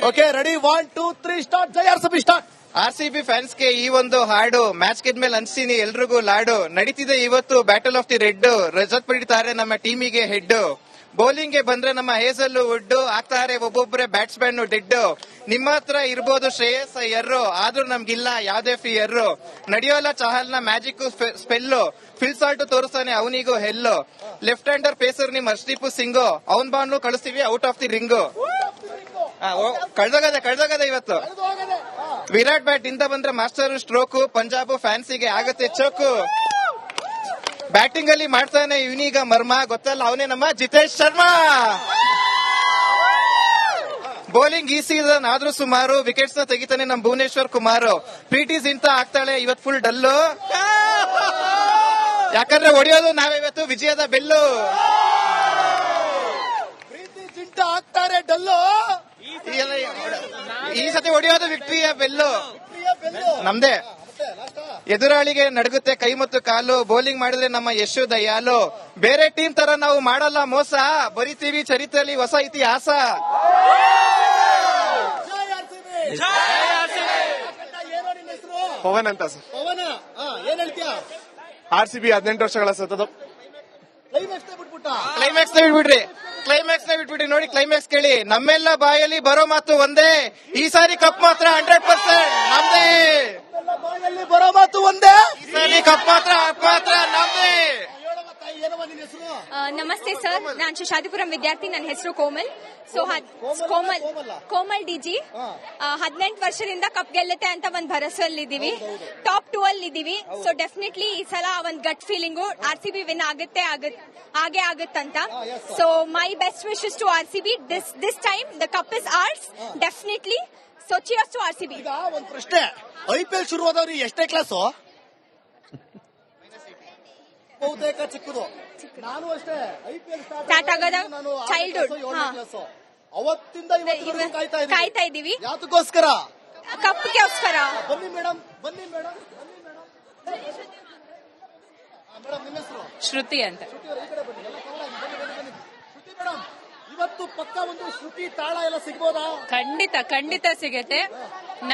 Okay ready 1 2 3 start. ಜೈ RCB start. RCB fans ಗೆ ಈ ಒಂದು ಹಾಡು ಮ್ಯಾಚ್ ಗೆದ್ಮೇಲೆ ಅನ್ಸ್ತೀನಿ ಎಲ್ರಿಗೂ ಲಾಡು. ನಡೀತಿದೆ ಇವತ್ತು battle of the red. Rajat ಪಡಿತಾರೆ ನಮ್ಮ ಟೀಮಿಗೆ ಹೆಡ್. ಬೌಲಿಂಗ್ ಗೆ ಬಂದ್ರೆ ನಮ್ಮ ಹೇಸಲ್ ವುಡ್ ಆಗ್ತಾರೆ ಒಬ್ಬೊಬ್ಬರೇ ಬ್ಯಾಟ್ಸ್ಮನ್ ಡೆಡ್. ನಿಮ್ಮ ಹತ್ರ ಇರ್ಬೋದು ಶ್ರೇಯಸ್ ಅಯ್ಯರ್, ಆದ್ರೂ ನಮ್ಗಿಲ್ಲ ಯಾವ್ದೇ ಫಿಯರ್. ನಡೆಯೋಲ್ಲ ಚಹಲ್ ನ ಮ್ಯಾಜಿಕ್ ಸ್ಪೆಲ್. ಫಿಲ್ ಸಾಲ್ಟ್ ತೋರಿಸ್ತಾನೆ ಅವನಿಗೂ ಹೆಲ್ಲು. ಲೆಫ್ಟ್ ಹ್ಯಾಂಡರ್ ಪೇಸರ್ ನಿಮ್ ಹರ್ಷದೀಪ್ ಸಿಂಗ್, ಅವನ್ ಬಾಲ್ನು ಕಳಿಸ್ತೀವಿ ಔಟ್ ಆಫ್ ದಿ ರಿಂಗ್. ಕಳ್ದೋಗದೆ ಇವತ್ತು. ವಿರಾಟ್ ಬ್ಯಾಟ್ ಇಂದ ಬಂದ್ರೆ ಮಾಸ್ಟರ್ ಸ್ಟ್ರೋಕ್. ಪಂಜಾಬ್ ಫ್ಯಾನ್ಸಿಗೆ ಆಗತ್ತೆ ಚೋಕು. ಬ್ಯಾಟಿಂಗ್ ಅಲ್ಲಿ ಮಾಡ್ತಾನೆ ಇವನೀಗ ಮರ್ಮ, ಗೊತ್ತಲ್ಲ ಅವನೇ ನಮ್ಮ ಜಿತೇಶ್ ಶರ್ಮಾ. ಬೌಲಿಂಗ್ ಈ ಸೀಸನ್ ಆದ್ರೂ ಸುಮಾರು, ವಿಕೆಟ್ಸ್ ನ ತೆಗಿತಾನೆ ನಮ್ ಭುವನೇಶ್ವರ್ ಕುಮಾರ್. ಪ್ರೀತಿ ಜಿಂತ ಆಗ್ತಾಳೆ ಇವತ್ ಫುಲ್ ಡಲ್ಲು, ಯಾಕಂದ್ರೆ ಹೊಡೆಯೋದು ನಾವೇ ಇವತ್ತು ವಿಜಯದ ಬೆಲ್ಲು. ಪ್ರೀತಿ ಜಿಂಟ ಆಗ್ತಾರೆ ಡಲ್ಲು, ಈ ಸತಿ ಹೊಡೆಯೋದು ವಿಕ್ಟರಿಯ ಬೆಲ್ಲು ನಮ್ದೇ. ಎದುರಾಳಿಗೆ ನಡಗುತ್ತೆ ಕೈ ಮತ್ತು ಕಾಲು. ಬೌಲಿಂಗ್ ಮಾಡಿದ್ರೆ ನಮ್ಮ ಯಶು ದಯಾಲು. ಬೇರೆ ಟೀಮ್ ತರ ನಾವು ಮಾಡಲ್ಲ ಮೋಸ, ಬರಿತೀವಿ ಚರಿತ್ರೆಯಲ್ಲಿ ಹೊಸ ಇತಿಹಾಸ. ಪವನ್ ಅಂತ ಸರ್. ಪವನ ಏನ್ ಹೇಳ್ತೀಯ? ಆರ್ಸಿಬಿ 18 ವರ್ಷಗಳ ಸತತ. ಕ್ಲೈಮ್ಯಾಕ್ಸ್ ಬಿಟ್ಬಿಟ್ರಿ ನೋಡಿ. ಕ್ಲೈಮ್ಯಾಕ್ಸ್ ಕೇಳಿ. ನಮ್ಮೆಲ್ಲ ಬಾಯಲ್ಲಿ ಬರೋ ಮಾತು ಒಂದೇ, ಈ ಸಾರಿ ಕಪ್ ಮಾತ್ರ 100% ನಮ್ದೇ. ಬರೋ ಮಾತು ಒಂದೇ, ಈ ಸಾರಿ ಕಪ್ ಮಾತ್ರ ನಮ್ದೇ. ನಮಸ್ತೆ ಸರ್, ನಾನು ಶಶಾದಿಪುರಂ ವಿದ್ಯಾರ್ಥಿ. ನನ್ನ ಹೆಸರು ಕೋಮಲ್. ಕೋಮಲ್ ಡಿಜಿ. 18 ವರ್ಷದಿಂದ ಕಪ್ ಗೆಲ್ಲುತ್ತೆ ಅಂತ ಒಂದ್ ಭರವಸೆಯಲ್ಲಿದ್ದೀವಿ. ಟಾಪ್ 2 ಅಲ್ಲಿ ಇದೀವಿ. ಸೊ ಡೆಫಿನೆಟ್ಲಿ ಈ ಸಲ ಒಂದ್ ಗಟ್ ಫೀಲಿಂಗು ಆರ್ಸಿಬಿ ವಿನ್ ಹಾಗೆ ಆಗುತ್ತಂತ. So my best wishes to RCB. This time the cup is ours definitely. So cheers to RCB. ಈಗ ಒಂದ್ ಪ್ರಶ್ನೆ, IPL ಶುರುವಾದವ್ರು ಎಷ್ಟೇ ಕ್ಲಾಸು? ಬಹುತೇಕ ಚಿಕ್ಕದು. ನಾನು ಅಷ್ಟೇ IPL ಸ್ಟಾರ್ಟ್ ಆಗೋದ ಚೈಲ್ಡ್ಹುಡ್. ಅವತ್ತಿಂದ ಇವತ್ತು ಕಾಯ್ತಾ ಇದೀವಿ. ಯಾತಕ್ಕೋಸ್ಕರ? ಕಪ್ಗೋಸ್ಕರ. ಬನ್ನಿ ಮೇಡಮ್. ಮೇಡಮ್ ನಿಮ್ಮ ಹೆಸರು? ಶ್ರುತಿ ಅಂತ. ಶ್ರುತಿ ಮೇಡಮ್, ಇವತ್ತು ಪಕ್ಕ ಒಂದು ಶ್ರುತಿ ತಾಳ ಎಲ್ಲ ಸಿಗ್ಬೋದಾ? ಖಂಡಿತ ಸಿಗತ್ತೆ.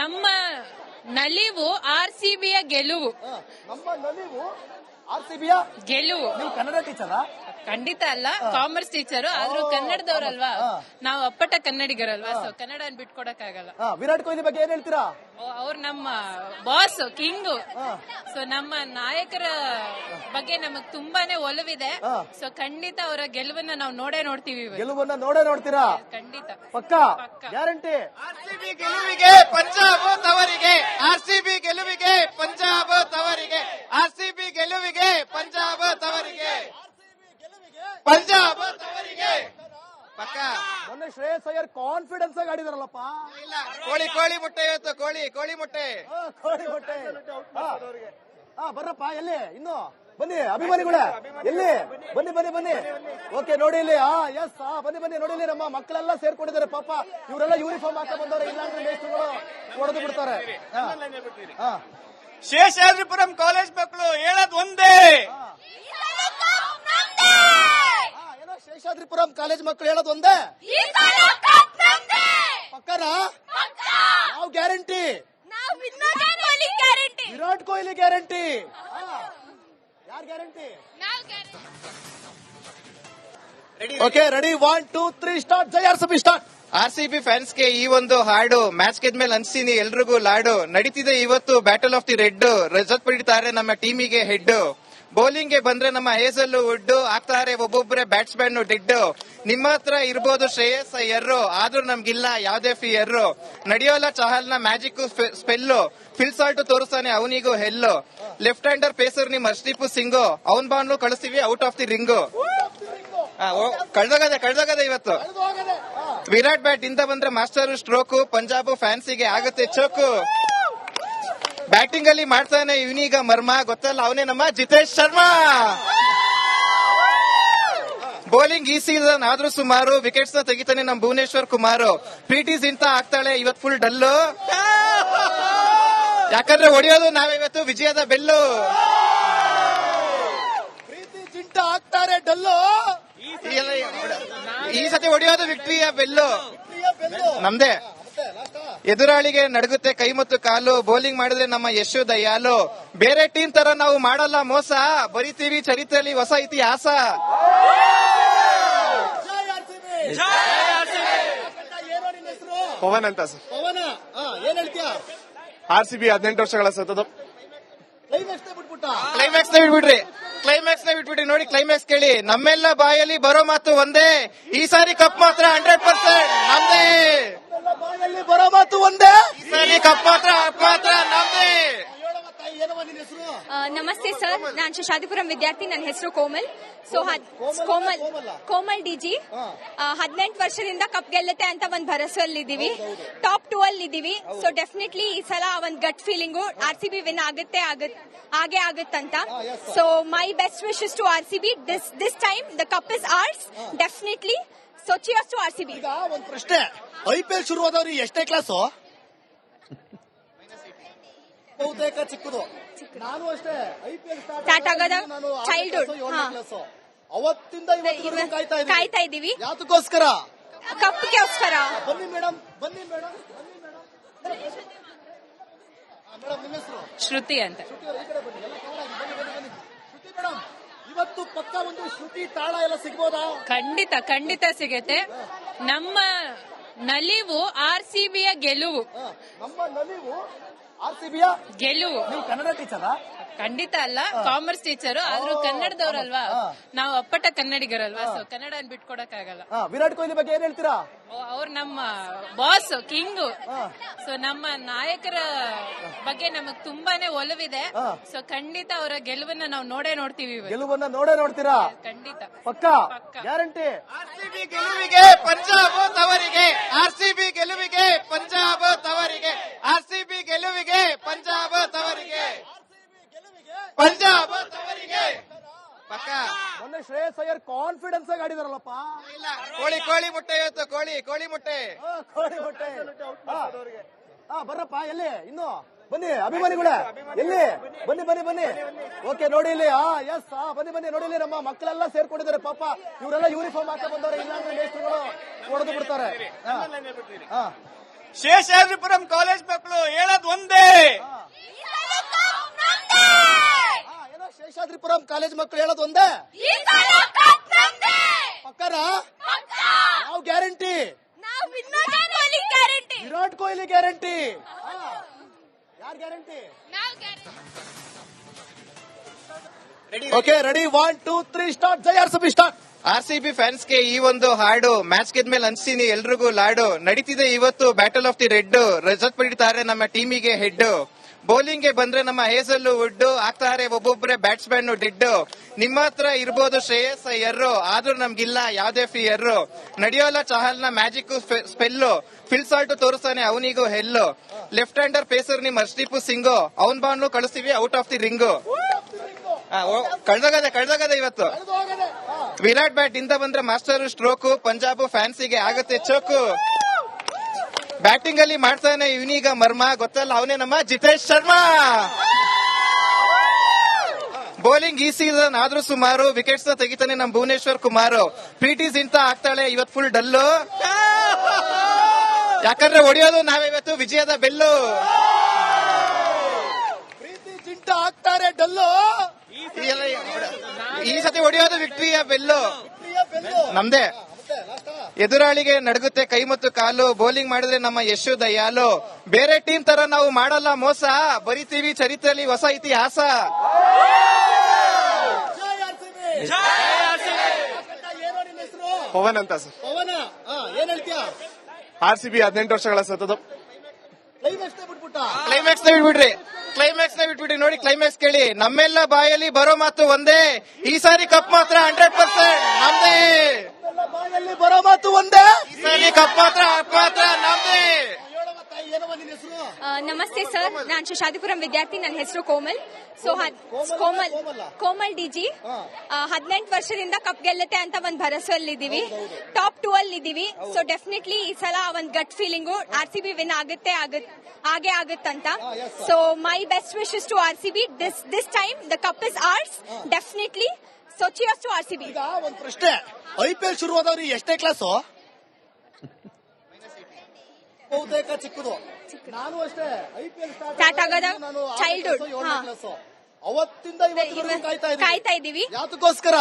ನಮ್ಮ ನಲಿವು ಆರ್ಸಿಬಿಯ ಗೆಲುವು. ನಮ್ಮ ನಲಿವು ಆರ್ಸಿಬಿಯ ಗೆಲುವು. ನೀವು ಕನ್ನಡ ಟೀಚರಾ? ಖಂಡಿತ ಅಲ್ಲ, ಕಾಮರ್ಸ್ ಟೀಚರ್. ಆದ್ರೂ ಕನ್ನಡದವ್ರಲ್ವಾ, ನಾವು ಅಪ್ಪಟ ಕನ್ನಡಿಗರಲ್ವಾ, ಸೊ ಕನ್ನಡ ಬಿಟ್ಕೊಡಕ್ ಆಗಲ್ಲ. ವಿರಾಟ್ ಕೊಹ್ಲಿ ಬಗ್ಗೆ ಏನ್ ಹೇಳ್ತೀರಾ? ಅವ್ರು ನಮ್ಮ ಬಾಸ್, ಕಿಂಗು. ಸೊ ನಮ್ಮ ನಾಯಕರ ಬಗ್ಗೆ ನಮಗ್ ತುಂಬಾನೇ ಒಲವಿದೆ. ಸೊ ಖಂಡಿತ ಅವರ ಗೆಲುವನ್ನ ನಾವು ನೋಡ್ತೀವಿ. ಗೆಲುವನ್ನ ನೋಡ್ತೀರಾ? ಖಂಡಿತ ಪಕ್ಕ ಗ್ಯಾರಂಟಿ. ಆರ್ಸಿಬಿ ಗೆಲುವಿಗೆ ಪಂಜಾಬ್ ತವರಿಗೆ. ಆರ್ಸಿಬಿ ಗೆಲುವಿಗೆ ಪಂಜಾಬ್ ತವರಿಗೆ. ಆರ್ಸಿಬಿ ಗೆಲುವಿಗೆ ಪಂಜಾಬ್ ತವರಿಗೆ. ಪಂಜಾಬ್ ತವರಿಗೆ ಪಕ್ಕ. ಮೊನ್ನೆ ಶ್ರೇಯಸ್ ಅಯ್ಯರ್ ಕಾನ್ಫಿಡೆನ್ಸ್ ಆಗಿ ಆಡಿದಾರಲ್ಲಪ್ಪ. ಇಲ್ಲ, ಕೋಳಿ ಮೊಟ್ಟೆ ಇವತ್ತು. ಕೋಳಿ ಮೊಟ್ಟೆ. ಬರ್ರಪ್ಪ. ಎಲ್ಲಿ ಇನ್ನು ಬನ್ನಿ ಅಭಿಮಾನಿಗಳೇ, ಎಲ್ಲಿ ಬನ್ನಿ. ಓಕೆ ನೋಡಿ ಇಲ್ಲಿ. ಎಸ್ ಬನ್ನಿ ನೋಡಿ ಇಲ್ಲಿ. ನಮ್ಮ ಮಕ್ಕಳೆಲ್ಲ ಸೇರ್ಕೊಂಡಿದ್ದಾರೆ ಪಾಪ. ಇವರೆಲ್ಲ ಯೂನಿಫಾರ್ಮ್ ಹಾಕ ಬಂದವ್ರೆ, ಇಲ್ಲಾಂದ್ರೆ ಮೇಸ್ಟ್ರುಗಳು ಹೊಡೆದು ಬಿಡ್ತಾರೆ. ಶೇಷಾದ್ರಿಪುರಂ ಕಾಲೇಜ್ ಮಕ್ಕಳು ಹೇಳೋದ್ ಒಂದೇ, ಏನೋ ಶೇಷಾದ್ರಿಪುರಂ ಕಾಲೇಜ್ ಮಕ್ಕಳು ಹೇಳೋದು ಒಂದೇ. ಪಕ್ಕನ ಯಾವ ಗ್ಯಾರಂಟಿ? ವಿರಾಟ್ ಕೊಹ್ಲಿ ಗ್ಯಾರಂಟಿ. ಯಾರ್ ಗ್ಯಾರಂಟಿ? Okay ready 1 2 3 start. ಜೈ ಆರ್ಸಿಬಿ ಸ್ಟಾರ್ಟ್. ಆರ್ಸಿಬಿ ಫ್ಯಾನ್ಸ್ ಗೆ ಈ ಒಂದು ಹಾಡು ಮ್ಯಾಚ್ ಗೆದ್ಮೇಲೆ ಅನ್ಸ್ತೀನಿ ಎಲ್ರಿಗೂ ಲಾಡು. ನಡೀತಿದೆ ಇವತ್ತು battle of the red. Rajat ಪಡಿತಾರೆ ನಮ್ಮ ಟೀಮಿಗೆ ಹೆಡ್. ಬೌಲಿಂಗ್ ಗೆ ಬಂದ್ರೆ ನಮ್ಮ ಹೇಸಲ್ ವುಡ್ ಆಗ್ತಾರೆ ಒಬ್ಬೊಬ್ಬರೇ ಬ್ಯಾಟ್ಸ್ಮನ್ ಡೆಡ್. ನಿಮ್ಮ ಹತ್ರ ಇರ್ಬೋದು ಶ್ರೇಯಸ್ ಅಯ್ಯರ್, ಆದ್ರೂ ನಮ್ಗಿಲ್ಲ ಯಾವ್ದೇ ಫಿಯರ್. ನಡೆಯೋಲ್ಲ ಚಹಲ್ ನ ಮ್ಯಾಜಿಕ್ ಸ್ಪೆಲ್. ಫಿಲ್ ಸಾಲ್ಟ್ ತೋರಿಸ್ತಾನೆ ಅವನಿಗೂ ಹೆಲ್ಲು. ಲೆಫ್ಟ್ ಹ್ಯಾಂಡರ್ ಪೇಸರ್ ನಿಮ್ ಹರ್ಷದೀಪ್ ಸಿಂಗ್, ಅವನ್ ಬಾಲ್ನು ಕಳಿಸ್ತೀವಿ ಔಟ್ ಆಫ್ ದಿ ರಿಂಗ್. ಕಳ್ದೋಗದೆ ಇವತ್ತು. ವಿರಾಟ್ ಬ್ಯಾಟ್ ಇಂದ ಬಂದ್ರೆ ಮಾಸ್ಟರ್ ಸ್ಟ್ರೋಕ್. ಪಂಜಾಬ್ ಫ್ಯಾನ್ಸಿಗೆ ಆಗತ್ತೆ ಚೋಕು. ಬ್ಯಾಟಿಂಗ್ ಅಲ್ಲಿ ಮಾಡ್ತಾನೆ ಇವನೀಗ ಮರ್ಮ, ಗೊತ್ತಲ್ಲ ಅವನೇ ನಮ್ಮ ಜಿತೇಶ್ ಶರ್ಮಾ. ಬೌಲಿಂಗ್ ಈ ಸೀಸನ್ ಆದ್ರೂ ಸುಮಾರು, ವಿಕೆಟ್ಸ್ ನ ತೆಗಿತಾನೆ ನಮ್ ಭುವನೇಶ್ವರ್ ಕುಮಾರ್. ಪ್ರೀತಿ ಜಿಂತ ಆಗ್ತಾಳೆ ಇವತ್ ಫುಲ್ ಡಲ್ಲು, ಯಾಕಂದ್ರೆ ಹೊಡೆಯೋದು ನಾವೇ ಇವತ್ತು ವಿಜಯದ ಬೆಲ್ಲು. ಪ್ರೀತಿ ಜಿಂಟ ಆಗ್ತಾರೆ ಡಲ್ಲು, ಈ ಸತಿ ಹೊಡೆಯೋದು ವಿಕ್ಟರಿಯ ಬೆಲ್ಲು ನಮ್ದೇ. ಎದುರಾಳಿಗೆ ನಡುಗುತ್ತೆ ಕೈ ಮತ್ತು ಕಾಲು, ಬೌಲಿಂಗ್ ಮಾಡಿದ್ರೆ ನಮ್ಮ ಯಶು ದಯಾಲು. ಬೇರೆ ಟೀಮ್ ತರ ನಾವು ಮಾಡಲ್ಲ ಮೋಸ, ಬರಿತೀವಿ ಚರಿತ್ರೆಯಲ್ಲಿ ಹೊಸ ಇತಿಹಾಸ. ಪವನ್ ಅಂತ ಸರ್. ಪವನ ಏನ್ ಹೇಳ್ತೀಯ? RCB 18 ವರ್ಷಗಳ ಸತತ. ಕ್ಲೈಮ್ಯಾಕ್ಸ್ ನ ಬಿಟ್ಬಿಟ್ರಿ ನೋಡಿ, ಕ್ಲೈಮ್ಯಾಕ್ಸ್ ಕೇಳಿ. ನಮ್ಮೆಲ್ಲ ಬಾಯಲ್ಲಿ ಬರೋ ಮಾತು ಒಂದೇ, ಈ ಸಾರಿ ಕಪ್ ಮಾತ್ರ 100% ನಮ್ದೇ. ಬಾಯಲ್ಲಿ ಬರೋ ಮಾತು ಒಂದೇ, ಈ ಸಾರಿ ಕಪ್ ಮಾತ್ರ ನಮ್ದೇ. ನಮಸ್ತೆ ಸರ್, ನಾನು ಶಶಾದಿಪುರಂ ವಿದ್ಯಾರ್ಥಿ. ನನ್ನ ಹೆಸರು ಕೋಮಲ್. ಸೊ ಕೋಮಲ್ ಡಿಜಿ 18 ವರ್ಷದಿಂದ ಕಪ್ ಗೆಲ್ಲುತ್ತೆ ಅಂತ ಒಂದ್ ಭರವಸೆಯಲ್ಲಿದ್ದೀವಿ. ಟಾಪ್ 2 ಅಲ್ಲಿ ಇದೀವಿ. ಸೊ ಡೆಫಿನೆಟ್ಲಿ ಈ ಸಲ ಒಂದ್ ಗಟ್ ಫೀಲಿಂಗು RCB ವಿನ್ ಆಗೇ ಆಗುತ್ತಂತ. So my best wishes to RCB. This time the cup is ours definitely. So cheers to RCB. ಈಗ ಒಂದ್ ಪ್ರಶ್ನೆ, IPL ಶುರುವಾದವ್ರು ಎಷ್ಟೇ ಕ್ಲಾಸು? ಬಹುತೇಕ ಚಿಕ್ಕದು. ನಾನು ಅಷ್ಟೇ IPL ಸ್ಟಾರ್ಟ್ ಆಗೋದ ಚೈಲ್ಡ್ಹುಡ್. ಅವತ್ತಿಂದ ಇವತ್ತಿನ ಕಾಯ್ತಾ ಇದೀವಿ. ಯಾತಕ್ಕೋಸ್ಕರ? ಕಪ್ಗೋಸ್ಕರ. ಬನ್ನಿ ಮೇಡಮ್. ಮೇಡಮ್ ನಿಮ್ಮ ಹೆಸರು? ಶ್ರುತಿ ಅಂತ. ಶ್ರುತಿ ಮೇಡಮ್, ಇವತ್ತು ಪಕ್ಕ ಒಂದು ಶ್ರುತಿ ತಾಳ ಎಲ್ಲ ಸಿಗ್ಬೋದಾ? ಖಂಡಿತ ಸಿಗತ್ತೆ. ನಮ್ಮ ನಲಿವು RCBಯ ಗೆಲುವು. ನಮ್ಮ ನಲಿವು RCBಯ ಗೆಲುವು. ನೀವು ಕನ್ನಡ ಟೀಚರಾ? ಖಂಡಿತ ಅಲ್ಲ, ಕಾಮರ್ಸ್ ಟೀಚರು. ಆದ್ರೂ ಕನ್ನಡದವ್ರಲ್ವಾ, ನಾವು ಅಪ್ಪಟ ಕನ್ನಡಿಗರಲ್ವಾ, ಸೊ ಕನ್ನಡ ಬಿಟ್ಕೊಡಕ್ ಆಗಲ್ಲ. ವಿರಾಟ್ ಕೊಹ್ಲಿ ಬಗ್ಗೆ ಏನ್ ಹೇಳ್ತೀರಾ? ಅವ್ರು ನಮ್ಮ ಬಾಸ್, ಕಿಂಗು. ಸೊ ನಮ್ಮ ನಾಯಕರ ಬಗ್ಗೆ ನಮಗ್ ತುಂಬಾನೇ ಒಲವಿದೆ. ಸೊ ಖಂಡಿತ ಅವರ ಗೆಲುವನ್ನ ನಾವು ನೋಡ್ತೀವಿ. ಗೆಲುವನ್ನ ನೋಡ್ತೀರಾ? ಖಂಡಿತ ಪಕ್ಕ ಗ್ಯಾರಂಟಿ. RCB ಗೆಲುವಿಗೆ ಪಂಜಾಬ್ ತವರಿಗೆ, RCB ಗೆಲುವಿಗೆ ಪಂಜಾಬ್ ತವರಿಗೆ, RCB ಗೆಲುವಿಗೆ ಪಂಜಾಬ್ ತವರಿಗೆ, ಪಂಜಾಬ್ ತವರಿಗೆ ಪಕ್ಕ. ಮೊನ್ನೆ ಶ್ರೇಯಸ್ ಅಯ್ಯರ್ ಕಾನ್ಫಿಡೆನ್ಸ್ ಆಗಿ ಆಡಿದಾರಲ್ಲಪ್ಪ. ಕೋಳಿ ಮುಟ್ಟೆ ಇವತ್ತು, ಕೋಳಿ ಮುಟ್ಟೆ. ಕೋಳಿ ಮೊಟ್ಟೆ. ಬರ್ರಪ್ಪ, ಎಲ್ಲಿ ಇನ್ನು ಬನ್ನಿ ಅಭಿಮಾನಿಗಳೇ, ಎಲ್ಲಿ ಬನ್ನಿ. ಓಕೆ, ನೋಡಿ ಇಲ್ಲಿ. ಎಸ್, ಬನ್ನಿ ನೋಡಿ ಇಲ್ಲಿ. ನಮ್ಮ ಮಕ್ಕಳೆಲ್ಲ ಸೇರ್ಕೊಂಡಿದ್ದಾರೆ ಪಾಪ. ಇವರೆಲ್ಲ ಯೂನಿಫಾರ್ಮ್ ಹಾಕ ಬಂದವ್ರೆ, ಇಲ್ಲಾಂದ್ರೆ ಮೇಸ್ಟ್ರುಗಳು ಹೊಡೆದು ಬಿಡ್ತಾರೆ. ಶೇಷಾದ್ರಿಪುರಂ ಕಾಲೇಜ್ ಮಕ್ಕಳು ಹೇಳೋದು ಒಂದೇ, ಏನೋ ಶೇಷಾದ್ರಿಪುರಂ ಕಾಲೇಜ್ ಮಕ್ಕಳು ಹೇಳೋದು ಒಂದೇ. ಪಕ್ಕರ ಯಾವ ಗ್ಯಾರಂಟಿ? ವಿರಾಟ್ ಕೊಹ್ಲಿ ಗ್ಯಾರಂಟಿ. ಯಾರ್ ಗ್ಯಾರಂಟಿ? Okay, ready, 1 2 3 start. ಜೈ RCB ಸ್ಟಾರ್ಟ್. RCB ಫ್ಯಾನ್ಸ್ ಗೆ ಈ ಒಂದು ಹಾಡು, ಮ್ಯಾಚ್ ಗೆದ್ಮೇಲೆ ಅನ್ಸ್ತೀನಿ ಎಲ್ರಿಗೂ ಲಾಡು. ನಡೀತಿದೆ ಇವತ್ತು battle of the red, Rajat ಪಡಿತಾರೆ ನಮ್ಮ ಟೀಮಿಗೆ ಹೆಡ್. ಬೌಲಿಂಗ್ ಗೆ ಬಂದ್ರೆ ನಮ್ಮ ಹೇಸಲ್ ವುಡ್, ಆಗ್ತಾರೆ ಒಬ್ಬೊಬ್ಬರೇ ಬ್ಯಾಟ್ಸ್ಮನ್ ಡೆಡ್. ನಿಮ್ಮ ಹತ್ರ ಇರ್ಬೋದು ಶ್ರೇಯಸ್ ಅಯ್ಯರ್, ಆದ್ರೂ ನಮ್ಗಿಲ್ಲ ಯಾವ್ದೇ ಫಿಯರ್. ನಡೆಯೋಲ್ಲ ಚಹಲ್ ನ ಮ್ಯಾಜಿಕ್ ಸ್ಪೆಲ್ಲು, ಫಿಲ್ಸಾಲ್ಟ್ ತೋರಿಸ್ತಾನೆ ಅವನಿಗೂ ಹೆಲ್ಲು. ಲೆಫ್ಟ್ ಹ್ಯಾಂಡರ್ ಪೇಸರ್ ನಿಮ್ ಹರ್ಷದೀಪ್ ಸಿಂಗು, ಅವನ್ ಬಾಲ್ನು ಕಳಿಸ್ತೀವಿ ಔಟ್ ಆಫ್ ದಿ ರಿಂಗು. ಕಳ್ದೋಗದೆ ಇವತ್ತು. ವಿರಾಟ್ ಬ್ಯಾಟ್ ಇಂದ ಬಂದ್ರೆ ಮಾಸ್ಟರ್ ಸ್ಟ್ರೋಕು, ಪಂಜಾಬ್ ಫ್ಯಾನ್ಸಿಗೆ ಆಗುತ್ತೆ ಚೋಕು. ಬ್ಯಾಟಿಂಗ್ ಅಲ್ಲಿ ಮಾಡ್ತಾನೆ ಇವನೀಗ ಮರ್ಮ, ಗೊತ್ತಲ್ಲ ಅವನೇ ನಮ್ಮ ಜಿತೇಶ್ ಶರ್ಮಾ. ಬೌಲಿಂಗ್ ಈ ಸೀಸನ್ ಆದ್ರೂ ಸುಮಾರು, ವಿಕೆಟ್ಸ್ ತೆಗಿತಾನೆ ನಮ್ ಭುವನೇಶ್ವರ್ ಕುಮಾರ್. ಪ್ರೀಟೀಸ್ ಇಂತ ಆಗ್ತಾಳೆ ಇವತ್ತು ಫುಲ್ ಡಲ್ಲು, ಯಾಕಂದ್ರೆ ಹೊಡೆಯೋದು ನಾವೇ ಇವತ್ತು ವಿಜಯದ ಬೆಲ್ಲು. ಪ್ರೀತಿ ಜಿಂಟ ಆಗ್ತಾರೆ ಡಲ್ಲು, ಈ ಸತಿ ಹೊಡೆಯೋದು ವಿಕ್ಟರಿಯ ಬೆಲ್ಲು ನಮ್ದೇ. ಎದುರಾಳಿಗೆ ನಡುಗುತ್ತೆ ಕೈ ಮತ್ತು ಕಾಲು, ಬೌಲಿಂಗ್ ಮಾಡಿದ್ರೆ ನಮ್ಮ ಯಶು ದಯಾಲು. ಬೇರೆ ಟೀಮ್ ತರ ನಾವು ಮಾಡಲ್ಲ ಮೋಸ, ಬರಿತೀವಿ ಚರಿತ್ರೆಯಲ್ಲಿ ಹೊಸ ಇತಿಹಾಸ. ಪವನ್ ಅಂತ ಸರ್. ಪವನ ಏನ್ ಹೇಳ್ತೀಯ? RCB 18 ವರ್ಷಗಳ ಸತತ. ಕ್ಲೈಮ್ಯಾಕ್ಸ್ ನ ಬಿಟ್ಬಿಟ್ರಿ ನೋಡಿ, ಕ್ಲೈಮ್ಯಾಕ್ಸ್ ಕೇಳಿ. ನಮ್ಮೆಲ್ಲ ಬಾಯಲ್ಲಿ ಬರೋ ಮಾತು ಒಂದೇ, ಈ ಸಾರಿ ಕಪ್ ಮಾತ್ರ 100% ನಮ್ದೇ. ಬಾಯಲ್ಲಿ ಬರೋ ಮಾತು ಒಂದೇ, ಈ ಸಾರಿ ಕಪ್ ಮಾತ್ರ ನಮ್ದೇ. ನಮಸ್ತೆ ಸರ್, ನಾನು ಶಶಾದಿಪುರಂ ವಿದ್ಯಾರ್ಥಿ. ನನ್ನ ಹೆಸರು ಕೋಮಲ್. ಸೊ ಕೋಮಲ್ ಡಿಜಿ 18 ವರ್ಷದಿಂದ ಕಪ್ ಗೆಲ್ಲುತ್ತೆ ಅಂತ ಒಂದ್ ಭರವಸೆಯಲ್ಲಿದ್ದೀವಿ. ಟಾಪ್ 2 ಅಲ್ಲಿ ಇದೀವಿ. ಸೊ ಡೆಫಿನೆಟ್ಲಿ ಈ ಸಲ ಒಂದ್ ಗಟ್ ಫೀಲಿಂಗು RCB ವಿನ್ ಆಗೇ ಆಗುತ್ತಂತ. So my best wishes to RCB. This time the cup is ours definitely. So cheers to RCB. ಈಗ ಒಂದ್ ಪ್ರಶ್ನೆ, IPL ಶುರುವಾದವ್ರು ಎಷ್ಟೇ ಕ್ಲಾಸು? ಬಹುತೇಕ ಚಿಕ್ಕದು. ನಾನು ಅಷ್ಟೇ IPL ಸ್ಟಾರ್ಟ್ ಆಗೋದ ಚೈಲ್ಡ್ಹುಡ್ ಅವತ್ತಿಂದ ಇವತ್ತಿಗೂ ಕಾಯ್ತಾ ಇದೀವಿ ಯಾತಕ್ಕೋಸ್ಕರ?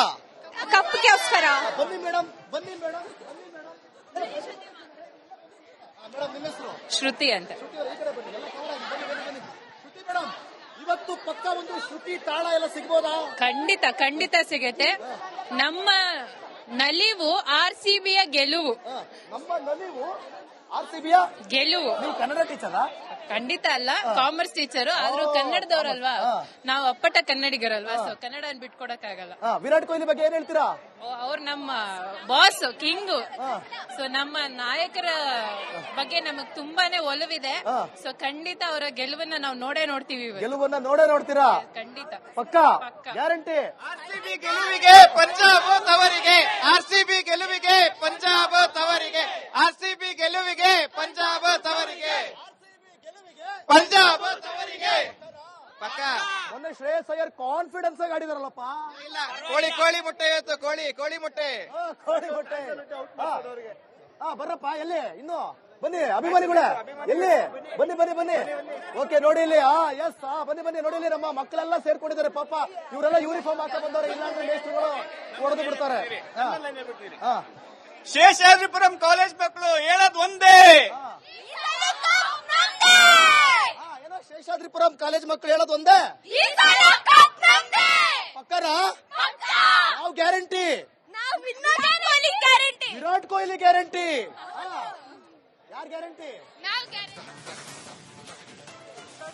ಕಪ್ಗೋಸ್ಕರ. ಬನ್ನಿ ಮೇಡಮ್, ಬನ್ನಿ ಮೇಡಮ್, ಬನ್ನಿ ಮೇಡಮ್. ಮೇಡಮ್ ನಿಮ್ಮ ಹೆಸರು? ಶ್ರುತಿ ಅಂತ. ಶ್ರುತಿ ಅವರು ಈ ಕಡೆ ಬನ್ನಿ, ಎಲ್ಲ cover ಆಗಿ ಬನ್ನಿ, ಬನ್ನಿ, ಬನ್ನಿ. ಶ್ರುತಿ ಮೇಡಮ್, ಇವತ್ತು ಪಕ್ಕ ಒಂದು ಶ್ರುತಿ ತಾಳ ಎಲ್ಲ ಸಿಗ್ಬೋದಾ? ಖಂಡಿತ ಖಂಡಿತ ಸಿಗತ್ತೆ. ನಮ್ಮ ನಲಿವು RCBಯ ಗೆಲುವು. ನಮ್ಮ ನಲಿವು RCBಯ ಗೆಲುವು. ನೀವು ಕನ್ನಡ ಟೀಚರಾ? ಖಂಡಿತ ಅಲ್ಲ, ಕಾಮರ್ಸ್ ಟೀಚರು. ಆದ್ರೂ ಕನ್ನಡದವ್ರಲ್ವಾ, ನಾವು ಅಪ್ಪಟ ಕನ್ನಡಿಗರಲ್ವಾ, ಸೊ ಕನ್ನಡ ಬಿಟ್ಕೊಡಕ್ ಆಗಲ್ಲ. ವಿರಾಟ್ ಕೊಹ್ಲಿ ಬಗ್ಗೆ ಏನ್ ಹೇಳ್ತೀರಾ? ಅವ್ರು ನಮ್ಮ ಬಾಸ್, ಕಿಂಗು. ಸೊ ನಮ್ಮ ನಾಯಕರ ಬಗ್ಗೆ ನಮಗ್ ತುಂಬಾನೇ ಒಲವಿದೆ. ಸೊ ಖಂಡಿತ ಅವರ ಗೆಲುವನ್ನ ನಾವು ನೋಡೇ ನೋಡ್ತೀವಿ. ಗೆಲುವನ್ನ ನೋಡೇ ನೋಡ್ತೀರಾ? ಖಂಡಿತ ಪಕ್ಕ ಗ್ಯಾರಂಟಿ. RCB ಗೆಲುವಿಗೆ ಪಂಜಾಬ್ ತವರಿಗೆ, RCB ಗೆಲುವಿಗೆ ಪಂಜಾಬ್ ತವರಿಗೆ, RCB ಗೆಲುವಿಗೆ ಪಂಜಾಬ್ ತವರಿಗೆ, ಪಂಜಾಬ್ ತವರಿಗೆ ಪಕ್ಕ. ಮೊನ್ನೆ ಶ್ರೇಯಸ್ ಅಯ್ಯರ್ ಕಾನ್ಫಿಡೆನ್ಸ್ ಆಗಿ ಆಡಿದಾರಲ್ಲಪ್ಪ. ಇಲ್ಲ, ಕೋಳಿ ಮುಟ್ಟೆ ಇವತ್ತು, ಕೋಳಿ ಮುಟ್ಟೆ. ಕೋಳಿ ಹೊಟ್ಟೆ. ಬರ್ರಪ್ಪ, ಎಲ್ಲಿ ಇನ್ನು ಬನ್ನಿ ಅಭಿಮಾನಿಗಳೇ, ಎಲ್ಲಿ ಬನ್ನಿ ಬನ್ನಿ ಬನ್ನಿ. ಓಕೆ, ನೋಡಿ ಇಲ್ಲಿ. ಎಸ್, ಬನ್ನಿ ಬನ್ನಿ, ನೋಡಿ ಇಲ್ಲಿ ನಮ್ಮ ಮಕ್ಕಳೆಲ್ಲ ಸೇರ್ಕೊಂಡಿದ್ದಾರೆ. ಪಾಪ ಇವರೆಲ್ಲ ಯೂನಿಫಾರ್ಮ್ ಹಾಕ ಬಂದವ್ರೆ, ಇಲ್ಲಾಂದ್ರೆ ಮೇಸ್ಟ್ರುಗಳು ಹೊಡೆದು ಬಿಡ್ತಾರೆ. ಶೇಷಾದ್ರಿಪುರಂ ಕಾಲೇಜ್ ಮಕ್ಕಳು ಹೇಳೋದು ಒಂದೇ. ಏನೋ ಶೇಷಾದ್ರಿಪುರಂ ಕಾಲೇಜ್ ಮಕ್ಕಳು ಹೇಳೋದು ಒಂದೇ. ಪಕ್ಕರ ಯಾವ ಗ್ಯಾರಂಟಿ? ವಿರಾಟ್ ಕೊಹ್ಲಿ ಗ್ಯಾರಂಟಿ. ಯಾರ್ ಗ್ಯಾರಂಟಿ?